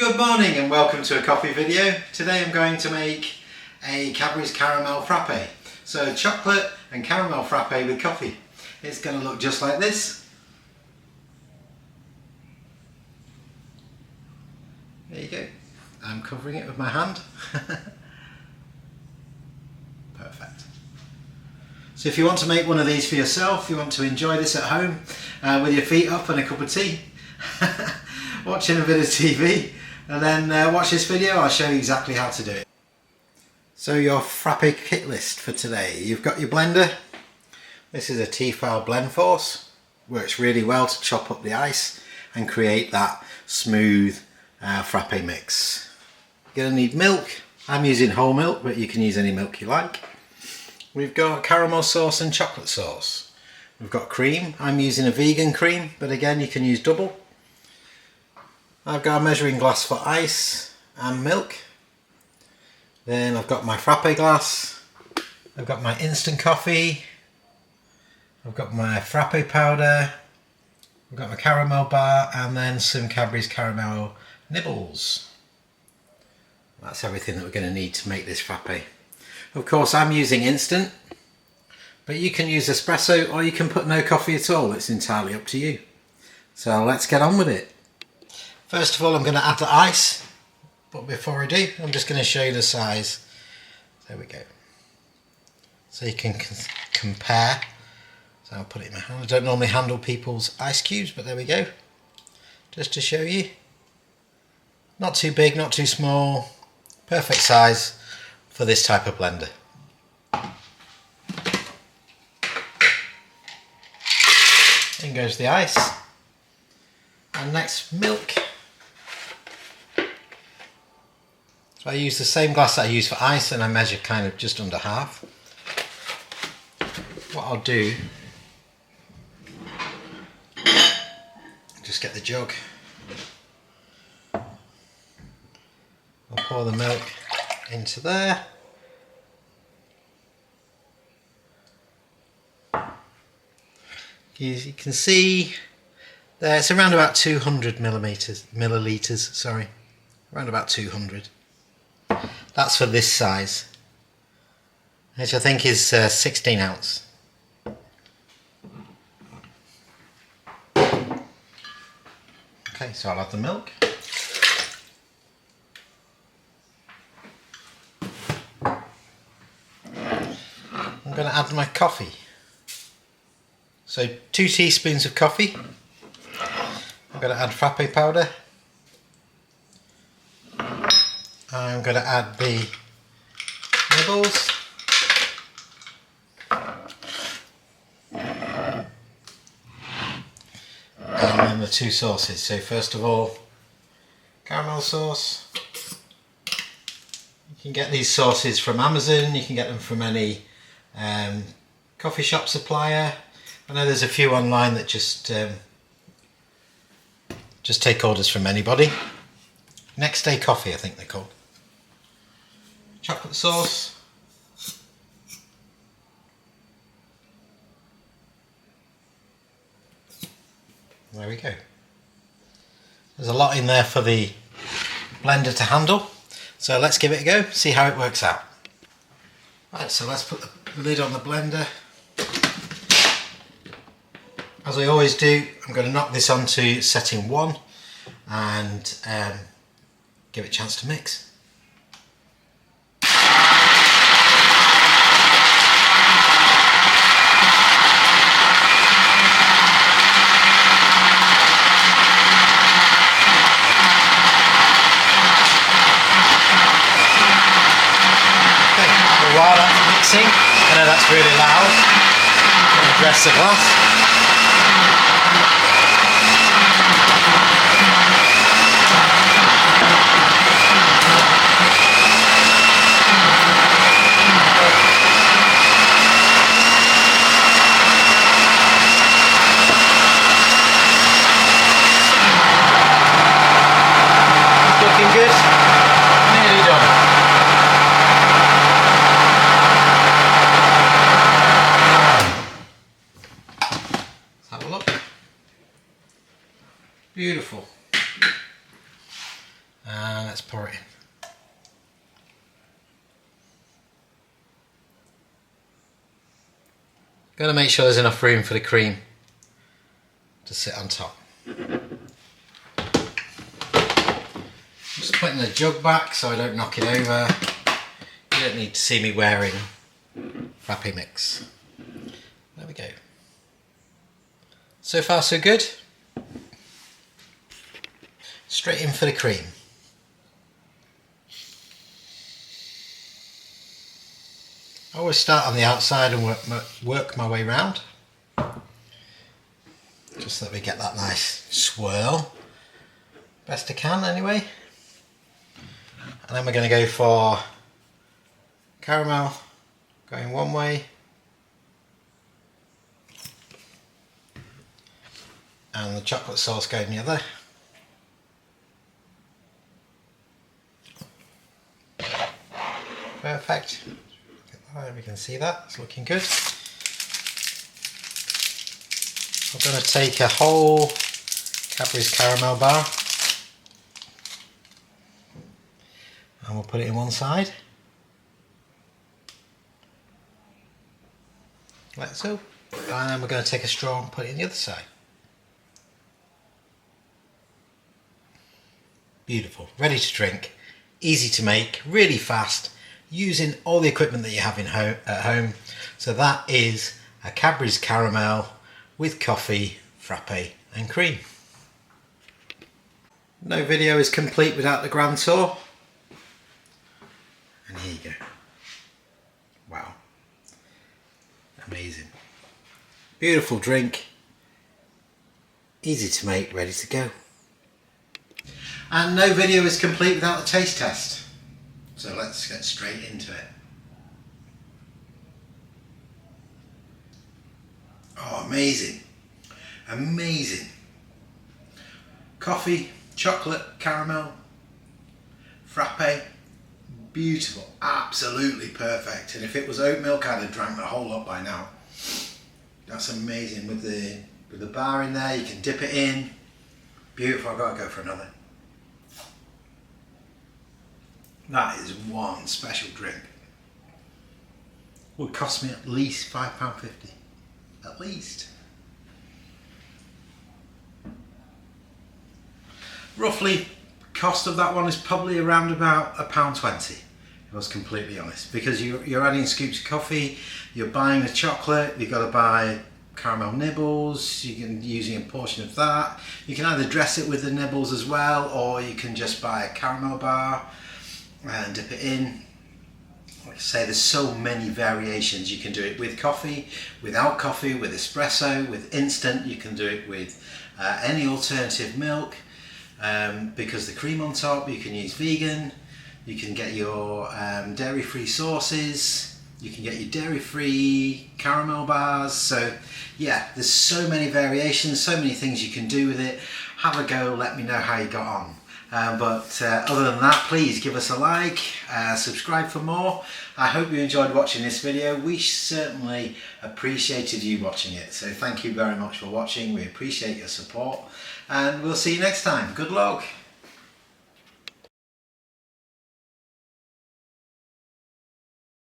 Good morning and welcome to a coffee video. Today I'm going to make a Cadbury's caramel frappe. So chocolate and caramel frappe with coffee. It's going to look just like this. There you go. I'm covering it with my hand. Perfect. So if you want to make one of these for yourself, you want to enjoy this at home with your feet up and a cup of tea, watching a bit of TV, and then watch this video. I'll show you exactly how to do it. So your frappe kit list for today. You've got your blender. This is a T-file blend force. Works really well to chop up the ice and create that smooth frappe mix. You're going to need milk. I'm using whole milk, but you can use any milk you like. We've got caramel sauce and chocolate sauce. We've got cream. I'm using a vegan cream, but again you can use double. I've got a measuring glass for ice and milk. Then I've got my frappe glass. I've got my instant coffee. I've got my frappe powder. I've got my caramel bar and then some Cadbury's caramel nibbles. That's everything that we're going to need to make this frappe. Of course I'm using instant, but you can use espresso or you can put no coffee at all. It's entirely up to you. So let's get on with it. First of all I'm going to add the ice, but before I do I'm just going to show you the size. There we go. So you can compare. So I'll put it in my hand. I don't normally handle people's ice cubes, but there we go. Just to show you. Not too big, not too small. Perfect size for this type of blender. In goes the ice. And next, milk. So I use the same glass that I use for ice and I measure kind of just under half. What I'll do, just get the jug. I'll pour the milk into there. You can see there it's around about 200 milliliters, sorry, around about 200. That's for this size, which I think is 16 ounce. Okay, so I'll add the milk. I'm going to add my coffee. So 2 teaspoons of coffee. I'm going to add frappe powder. I'm going to add the nibbles. And then the 2 sauces. So first of all, caramel sauce. You can get these sauces from Amazon. You can get them from any coffee shop supplier. I know there's a few online that just take orders from anybody. Next Day Coffee, I think they're called. Chocolate sauce. There we go. There's a lot in there for the blender to handle. So let's give it a go, see how it works out. Right, so let's put the lid on the blender. As I always do, I'm going to knock this onto setting 1 and give it a chance to mix. Okay, well, while that's mixing, I know that's really loud. I'm going to address the glass. Looking good. Nearly done. Let's have a look. Beautiful. Let's pour it in. Got to make sure there's enough room for the cream to sit on top. Just putting the jug back so I don't knock it over. You don't need to see me wearing Frappe mix. There we go. So far so good. Straight in for the cream. I always start on the outside and work my way round. Just so that we get that nice swirl. Best I can anyway. And then we're going to go for caramel going one way. And the chocolate sauce going the other. Perfect. We can see that, it's looking good. I'm going to take a whole Cadbury's caramel bar and we'll put it in one side, like so. And then we're going to take a straw and put it in the other side. Beautiful, ready to drink, easy to make, really fast, using all the equipment that you have at home. So that is a Cadbury's caramel with coffee, frappe and cream. No video is complete without the grand tour. And here you go. Wow. Amazing. Beautiful drink. Easy to make, ready to go. And no video is complete without the taste test. So let's get straight into it. Oh, amazing. Amazing. Coffee, chocolate, caramel, frappe. Beautiful. Absolutely perfect. And if it was oat milk, I'd have drank the whole lot by now. That's amazing. With the bar in there, you can dip it in. Beautiful. I've got to go for another. That is one special drink. Would cost me at least £5.50. At least. Roughly, cost of that one is probably around about £1.20, if I was completely honest. Because you're adding scoops of coffee, you're buying the chocolate, you've got to buy caramel nibbles, you can using a portion of that. You can either dress it with the nibbles as well, or you can just buy a caramel bar and dip it in. Like I say, there's so many variations. You can do it with coffee, without coffee, with espresso, with instant. You can do it with any alternative milk. Because the cream on top, you can use vegan. You can get your dairy-free sauces. You can get your dairy-free caramel bars. So yeah, there's so many variations, so many things you can do with it. Have a go, let me know how you got on. But other than that, please give us a like, subscribe for more. I hope you enjoyed watching this video. We certainly appreciated you watching it. So thank you very much for watching. We appreciate your support and we'll see you next time. Good luck.